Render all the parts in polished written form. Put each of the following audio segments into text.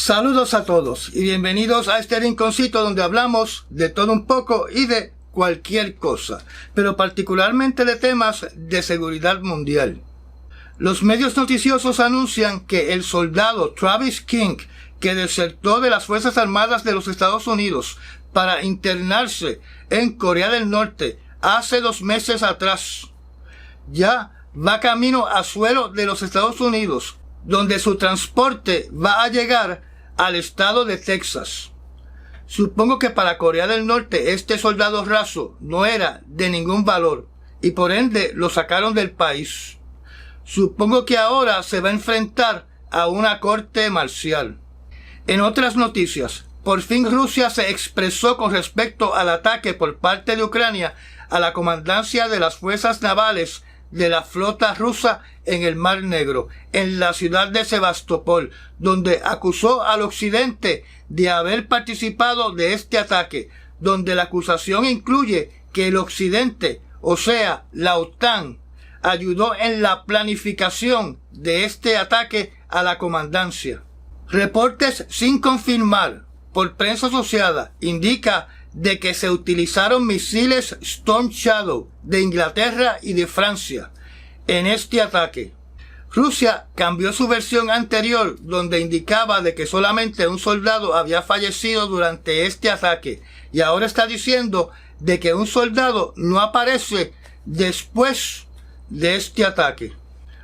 Saludos a todos y bienvenidos a este rinconcito donde hablamos de todo un poco y de cualquier cosa, pero particularmente de temas de seguridad mundial. Los medios noticiosos anuncian que el soldado Travis King, que desertó de las Fuerzas Armadas de los Estados Unidos para internarse en Corea del Norte hace 2 meses atrás, ya va camino a suelo de los Estados Unidos, donde su transporte va a llegar al estado de Texas. Supongo que para Corea del Norte este soldado raso no era de ningún valor y por ende lo sacaron del país. Supongo que ahora se va a enfrentar a una corte marcial. En otras noticias, por fin Rusia se expresó con respecto al ataque por parte de Ucrania a la comandancia de las fuerzas navales de la flota rusa en el Mar Negro, en la ciudad de Sebastopol, donde acusó al occidente de haber participado de este ataque, donde la acusación incluye que el occidente, o sea, la OTAN, ayudó en la planificación de este ataque a la comandancia. Reportes sin confirmar por prensa asociada indica de que se utilizaron misiles Storm Shadow de Inglaterra y de Francia en este ataque. Rusia cambió su versión anterior donde indicaba de que solamente un soldado había fallecido durante este ataque y ahora está diciendo de que un soldado no aparece después de este ataque.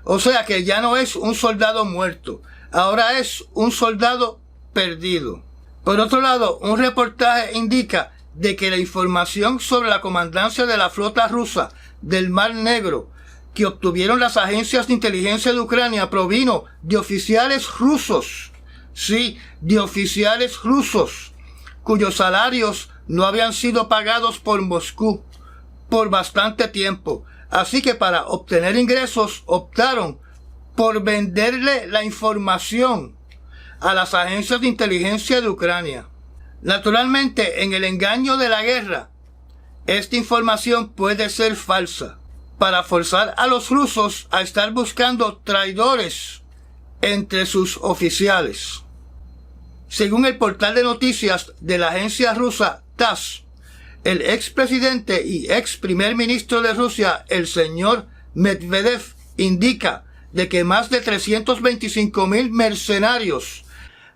O sea que ya no es un soldado muerto, ahora es un soldado perdido. Por otro lado, un reportaje indica de que la información sobre la comandancia de la flota rusa del Mar Negro que obtuvieron las agencias de inteligencia de Ucrania provino de oficiales rusos. Sí, de oficiales rusos, cuyos salarios no habían sido pagados por Moscú por bastante tiempo. Así que para obtener ingresos optaron por venderle la información a las agencias de inteligencia de Ucrania. Naturalmente, en el engaño de la guerra, esta información puede ser falsa para forzar a los rusos a estar buscando traidores entre sus oficiales. Según el portal de noticias de la agencia rusa TASS, el expresidente y ex primer ministro de Rusia, el señor Medvedev, indica de que más de 325,000 mercenarios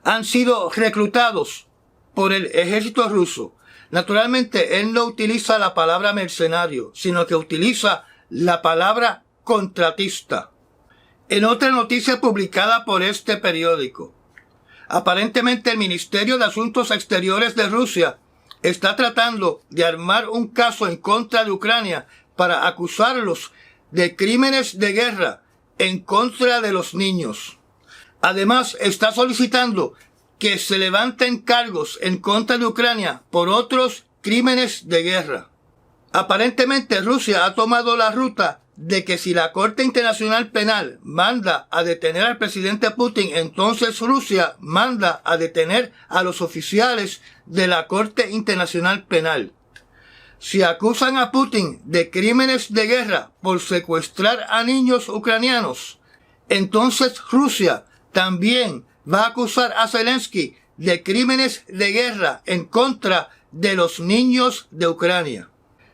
han sido reclutados por el ejército ruso. Naturalmente, él no utiliza la palabra mercenario, sino que utiliza la palabra contratista. En otra noticia publicada por este periódico, aparentemente el Ministerio de Asuntos Exteriores de Rusia está tratando de armar un caso en contra de Ucrania para acusarlos de crímenes de guerra en contra de los niños. Además, está solicitando que se levanten cargos en contra de Ucrania por otros crímenes de guerra. Aparentemente Rusia ha tomado la ruta de que si la Corte Internacional Penal manda a detener al presidente Putin, entonces Rusia manda a detener a los oficiales de la Corte Internacional Penal. Si acusan a Putin de crímenes de guerra por secuestrar a niños ucranianos, entonces Rusia también va a acusar a Zelensky de crímenes de guerra en contra de los niños de Ucrania.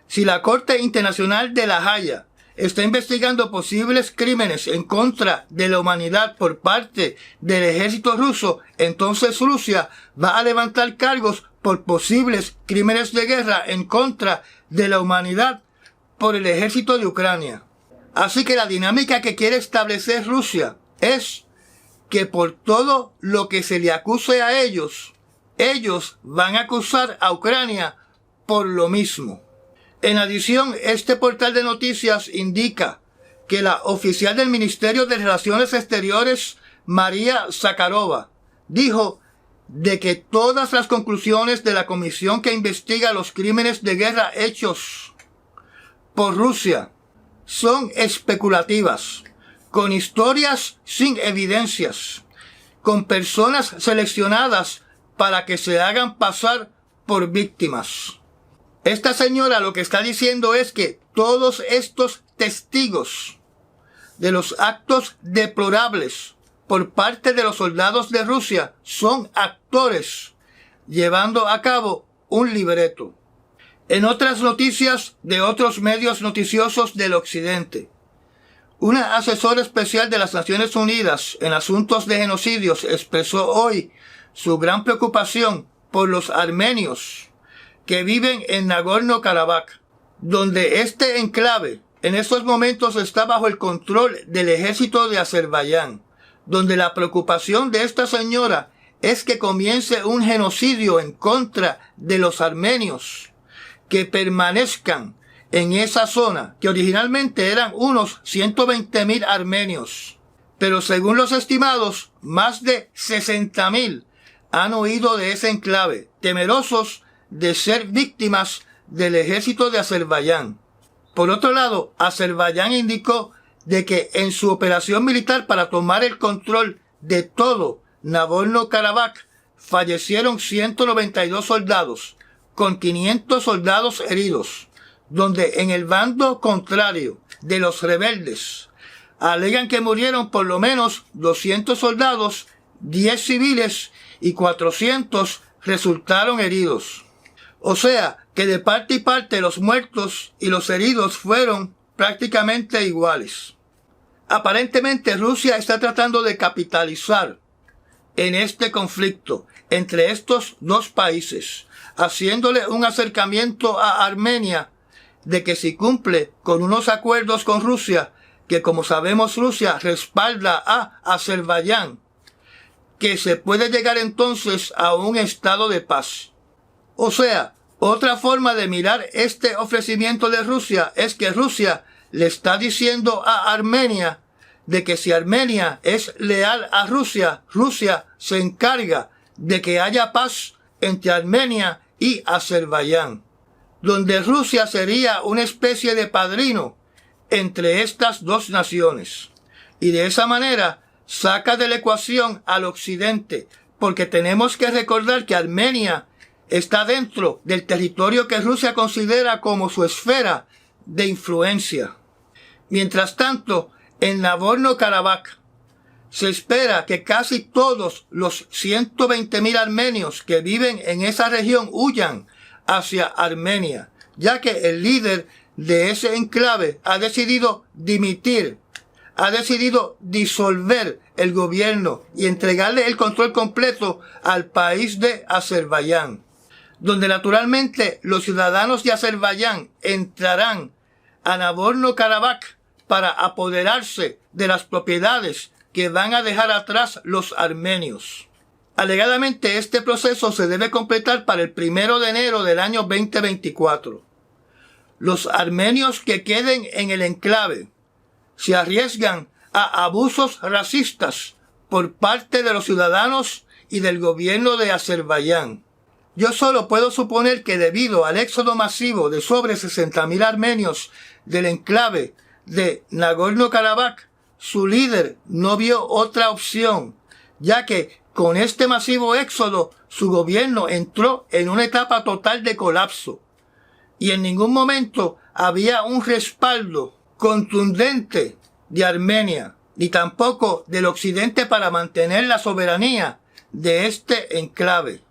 Si la Corte Internacional de La Haya está investigando posibles crímenes en contra de la humanidad por parte del ejército ruso, entonces Rusia va a levantar cargos por posibles crímenes de guerra en contra de la humanidad por el ejército de Ucrania. Así que la dinámica que quiere establecer Rusia es que por todo lo que se le acuse a ellos van a acusar a Ucrania por lo mismo. En adición, este portal de noticias indica que la oficial del Ministerio de Relaciones Exteriores, María Zakharova, dijo de que todas las conclusiones de la comisión que investiga los crímenes de guerra hechos por Rusia son especulativas, con historias sin evidencias, con personas seleccionadas para que se hagan pasar por víctimas. Esta señora lo que está diciendo es que todos estos testigos de los actos deplorables por parte de los soldados de Rusia son actores, llevando a cabo un libreto. En otras noticias de otros medios noticiosos del Occidente, una asesora especial de las Naciones Unidas en asuntos de genocidios expresó hoy su gran preocupación por los armenios que viven en Nagorno-Karabaj, donde este enclave en estos momentos está bajo el control del ejército de Azerbaiyán, donde la preocupación de esta señora es que comience un genocidio en contra de los armenios que permanezcan en esa zona, que originalmente eran unos 120,000 armenios, pero según los estimados, más de 60,000 han huido de ese enclave, temerosos de ser víctimas del ejército de Azerbaiyán. Por otro lado, Azerbaiyán indicó de que en su operación militar para tomar el control de todo Nagorno-Karabaj fallecieron 192 soldados, con 500 soldados heridos, donde en el bando contrario de los rebeldes alegan que murieron por lo menos 200 soldados, 10 civiles y 400 resultaron heridos. O sea, que de parte y parte los muertos y los heridos fueron prácticamente iguales. Aparentemente Rusia está tratando de capitalizar en este conflicto entre estos dos países, haciéndole un acercamiento a Armenia de que si cumple con unos acuerdos con Rusia, que como sabemos Rusia respalda a Azerbaiyán, que se puede llegar entonces a un estado de paz. O sea, otra forma de mirar este ofrecimiento de Rusia es que Rusia le está diciendo a Armenia de que si Armenia es leal a Rusia, Rusia se encarga de que haya paz entre Armenia y Azerbaiyán, donde Rusia sería una especie de padrino entre estas dos naciones. Y de esa manera saca de la ecuación al occidente, porque tenemos que recordar que Armenia está dentro del territorio que Rusia considera como su esfera de influencia. Mientras tanto, en Nagorno-Karabaj se espera que casi todos los 120,000 armenios que viven en esa región huyan hacia Armenia, ya que el líder de ese enclave ha decidido dimitir, ha decidido disolver el gobierno y entregarle el control completo al país de Azerbaiyán, donde naturalmente los ciudadanos de Azerbaiyán entrarán a Nagorno-Karabaj para apoderarse de las propiedades que van a dejar atrás los armenios. Alegadamente este proceso se debe completar para el 1 de enero del año 2024. Los armenios que queden en el enclave se arriesgan a abusos racistas por parte de los ciudadanos y del gobierno de Azerbaiyán. Yo solo puedo suponer que debido al éxodo masivo de sobre 60,000 armenios del enclave de Nagorno-Karabaj, su líder no vio otra opción, ya que con este masivo éxodo su gobierno entró en una etapa total de colapso y en ningún momento había un respaldo contundente de Armenia, ni tampoco del occidente para mantener la soberanía de este enclave.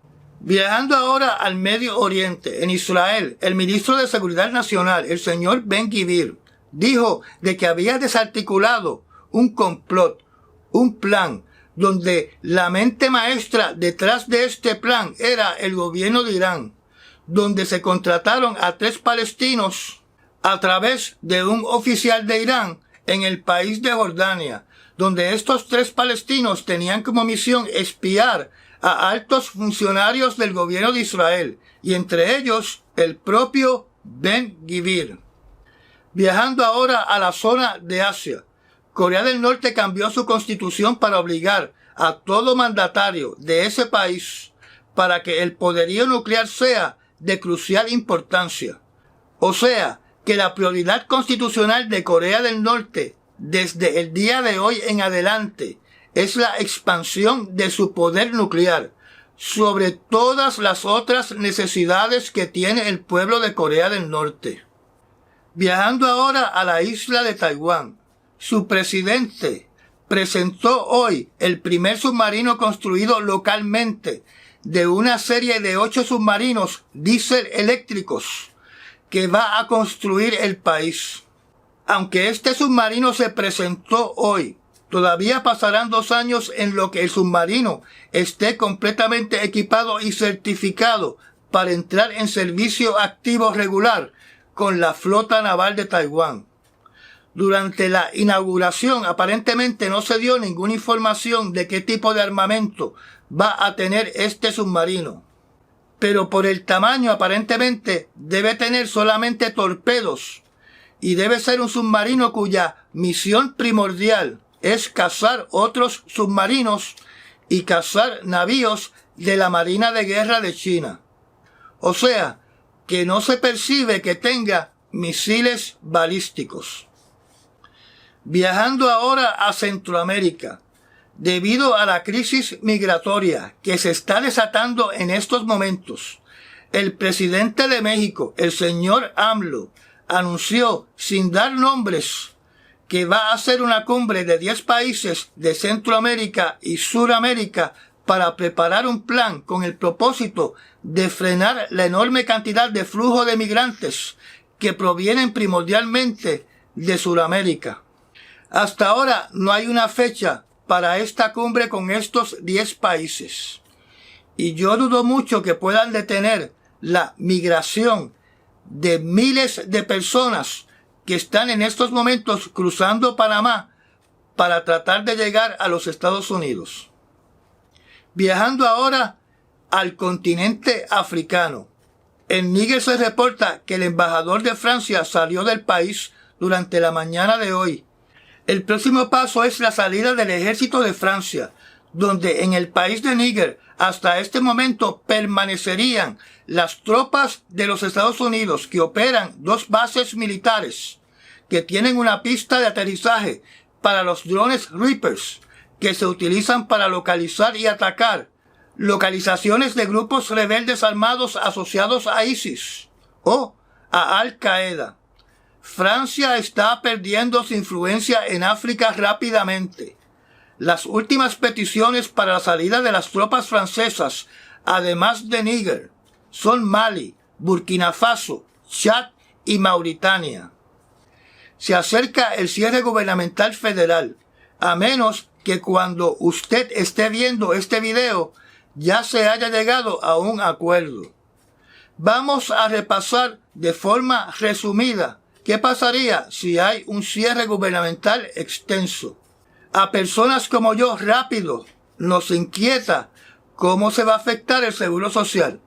Viajando ahora al Medio Oriente, en Israel, el ministro de Seguridad Nacional, el señor Ben-Gvir, dijo de que había desarticulado un complot, un plan, donde la mente maestra detrás de este plan era el gobierno de Irán, donde se contrataron a 3 palestinos a través de un oficial de Irán en el país de Jordania, donde estos 3 palestinos tenían como misión espiar a altos funcionarios del gobierno de Israel, y entre ellos el propio Ben-Gvir. Viajando ahora a la zona de Asia, Corea del Norte cambió su constitución para obligar a todo mandatario de ese país para que el poderío nuclear sea de crucial importancia. O sea, que la prioridad constitucional de Corea del Norte desde el día de hoy en adelante es la expansión de su poder nuclear sobre todas las otras necesidades que tiene el pueblo de Corea del Norte. Viajando ahora a la isla de Taiwán, su presidente presentó hoy el primer submarino construido localmente de una serie de 8 submarinos diésel eléctricos que va a construir el país. Aunque este submarino se presentó hoy, todavía pasarán 2 años en lo que el submarino esté completamente equipado y certificado para entrar en servicio activo regular con la flota naval de Taiwán. Durante la inauguración aparentemente no se dio ninguna información de qué tipo de armamento va a tener este submarino. Pero por el tamaño aparentemente debe tener solamente torpedos y debe ser un submarino cuya misión primordial es cazar otros submarinos y cazar navíos de la Marina de Guerra de China. O sea, que no se percibe que tenga misiles balísticos. Viajando ahora a Centroamérica, debido a la crisis migratoria que se está desatando en estos momentos, el presidente de México, el señor AMLO, anunció, sin dar nombres, que va a hacer una cumbre de 10 países de Centroamérica y Suramérica para preparar un plan con el propósito de frenar la enorme cantidad de flujo de migrantes que provienen primordialmente de Suramérica. Hasta ahora no hay una fecha para esta cumbre con estos 10 países. Y yo dudo mucho que puedan detener la migración de miles de personas que están en estos momentos cruzando Panamá para tratar de llegar a los Estados Unidos. Viajando ahora al continente africano. En Níger se reporta que el embajador de Francia salió del país durante la mañana de hoy. El próximo paso es la salida del ejército de Francia, donde en el país de Níger hasta este momento permanecerían las tropas de los Estados Unidos que operan 2 bases militares que tienen una pista de aterrizaje para los drones Reapers que se utilizan para localizar y atacar localizaciones de grupos rebeldes armados asociados a ISIS o a Al-Qaeda. Francia está perdiendo su influencia en África rápidamente. Las últimas peticiones para la salida de las tropas francesas, además de Níger, son Mali, Burkina Faso, Chad y Mauritania. Se acerca el cierre gubernamental federal, a menos que cuando usted esté viendo este video ya se haya llegado a un acuerdo. Vamos a repasar de forma resumida qué pasaría si hay un cierre gubernamental extenso. A personas como yo rápido nos inquieta cómo se va a afectar el Seguro Social.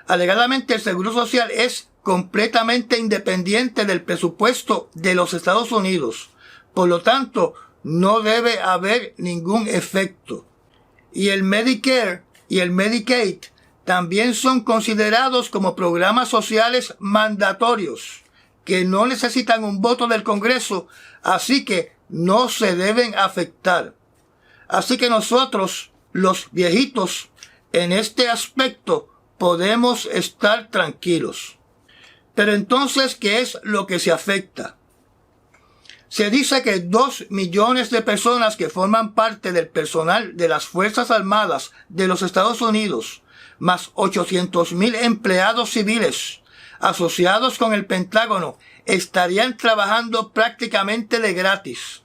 Alegadamente el Seguro Social es completamente independiente del presupuesto de los Estados Unidos. Por lo tanto, no debe haber ningún efecto. Y el Medicare y el Medicaid también son considerados como programas sociales mandatorios que no necesitan un voto del Congreso, así que no se deben afectar. Así que nosotros, los viejitos, en este aspecto podemos estar tranquilos. Pero entonces, ¿qué es lo que se afecta? Se dice que 2 millones de personas que forman parte del personal de las Fuerzas Armadas de los Estados Unidos, más 800,000 empleados civiles asociados con el Pentágono, estarían trabajando prácticamente de gratis.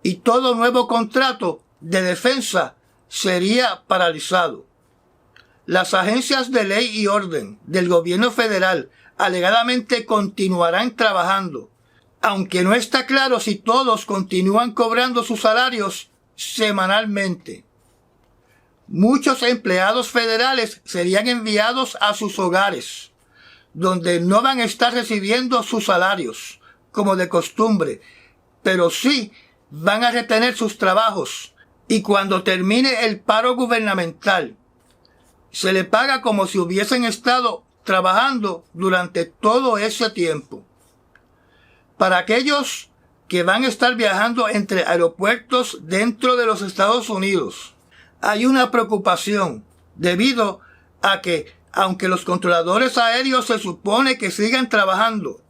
Y todo nuevo contrato de defensa sería paralizado. Las agencias de ley y orden del gobierno federal alegadamente continuarán trabajando, aunque no está claro si todos continúan cobrando sus salarios semanalmente. Muchos empleados federales serían enviados a sus hogares, donde no van a estar recibiendo sus salarios, como de costumbre, pero sí van a retener sus trabajos, y cuando termine el paro gubernamental, se le paga como si hubiesen estado trabajando durante todo ese tiempo. Para aquellos que van a estar viajando entre aeropuertos dentro de los Estados Unidos, hay una preocupación debido a que, aunque los controladores aéreos se supone que sigan trabajando,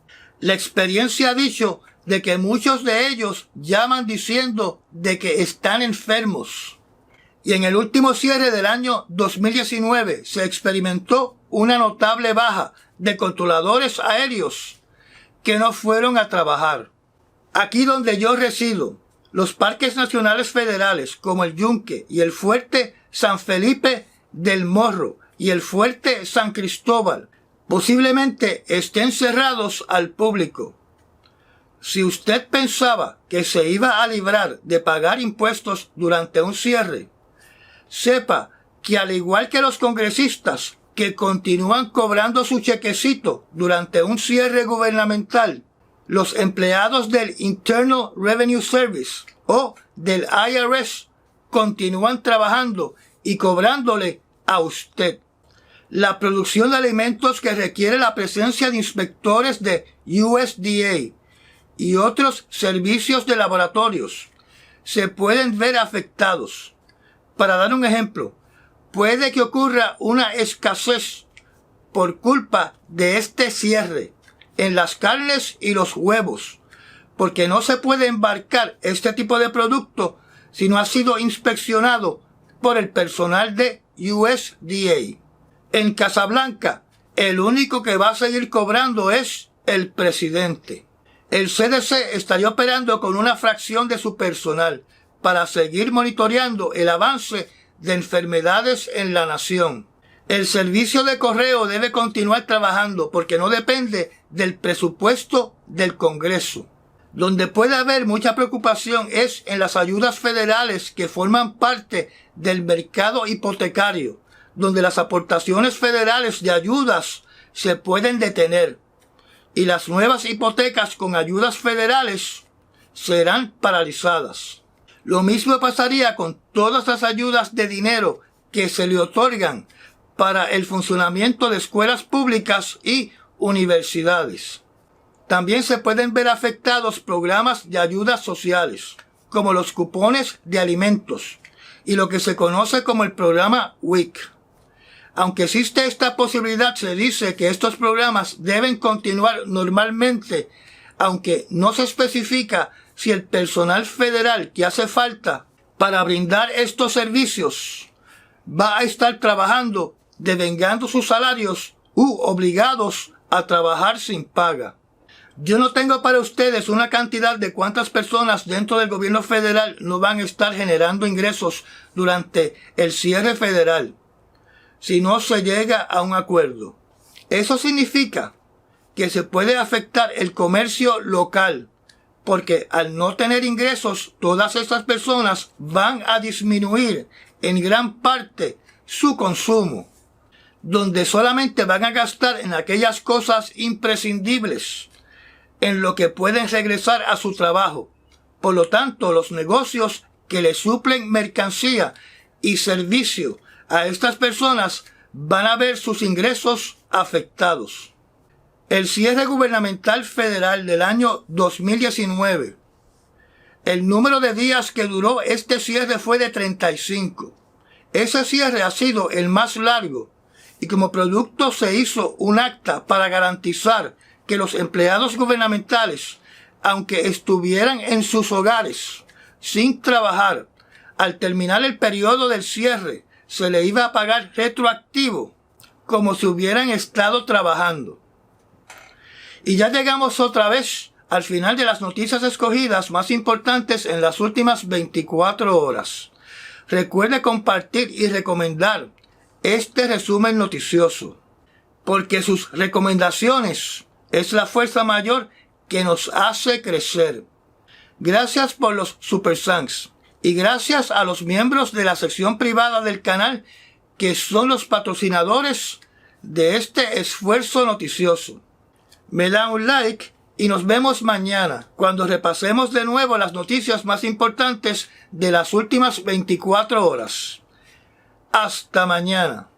la experiencia ha dicho de que muchos de ellos llaman diciendo de que están enfermos. Y en el último cierre del año 2019 se experimentó una notable baja de controladores aéreos que no fueron a trabajar. Aquí donde yo resido, los parques nacionales federales como el Yunque y el Fuerte San Felipe del Morro y el Fuerte San Cristóbal posiblemente estén cerrados al público. Si usted pensaba que se iba a librar de pagar impuestos durante un cierre, sepa que al igual que los congresistas que continúan cobrando su chequecito durante un cierre gubernamental, los empleados del Internal Revenue Service o del IRS continúan trabajando y cobrándole a usted. La producción de alimentos que requiere la presencia de inspectores de USDA y otros servicios de laboratorios se pueden ver afectados. Para dar un ejemplo, puede que ocurra una escasez por culpa de este cierre en las carnes y los huevos, porque no se puede embarcar este tipo de producto si no ha sido inspeccionado por el personal de USDA. En Casablanca, el único que va a seguir cobrando es el presidente. El CDC estaría operando con una fracción de su personal para seguir monitoreando el avance de enfermedades en la nación. El servicio de correo debe continuar trabajando porque no depende del presupuesto del Congreso. Donde puede haber mucha preocupación es en las ayudas federales que forman parte del mercado hipotecario, donde las aportaciones federales de ayudas se pueden detener y las nuevas hipotecas con ayudas federales serán paralizadas. Lo mismo pasaría con todas las ayudas de dinero que se le otorgan para el funcionamiento de escuelas públicas y universidades. También se pueden ver afectados programas de ayudas sociales, como los cupones de alimentos y lo que se conoce como el programa WIC. Aunque existe esta posibilidad, se dice que estos programas deben continuar normalmente, aunque no se especifica si el personal federal que hace falta para brindar estos servicios va a estar trabajando devengando sus salarios u obligados a trabajar sin paga. Yo no tengo para ustedes una cantidad de cuántas personas dentro del gobierno federal no van a estar generando ingresos durante el cierre federal si no se llega a un acuerdo. Eso significa que se puede afectar el comercio local, porque al no tener ingresos, todas estas personas van a disminuir en gran parte su consumo, donde solamente van a gastar en aquellas cosas imprescindibles, en lo que pueden regresar a su trabajo. Por lo tanto, los negocios que le suplen mercancía y servicio a estas personas van a ver sus ingresos afectados. El cierre gubernamental federal del año 2019. El número de días que duró este cierre fue de 35. Ese cierre ha sido el más largo y como producto se hizo un acta para garantizar que los empleados gubernamentales, aunque estuvieran en sus hogares sin trabajar, al terminar el periodo del cierre, se le iba a pagar retroactivo, como si hubieran estado trabajando. Y ya llegamos otra vez al final de las noticias escogidas más importantes en las últimas 24 horas. Recuerde compartir y recomendar este resumen noticioso, porque sus recomendaciones es la fuerza mayor que nos hace crecer. Gracias por los Super Thanks. Y gracias a los miembros de la sección privada del canal que son los patrocinadores de este esfuerzo noticioso. Me da un like y nos vemos mañana cuando repasemos de nuevo las noticias más importantes de las últimas 24 horas. Hasta mañana.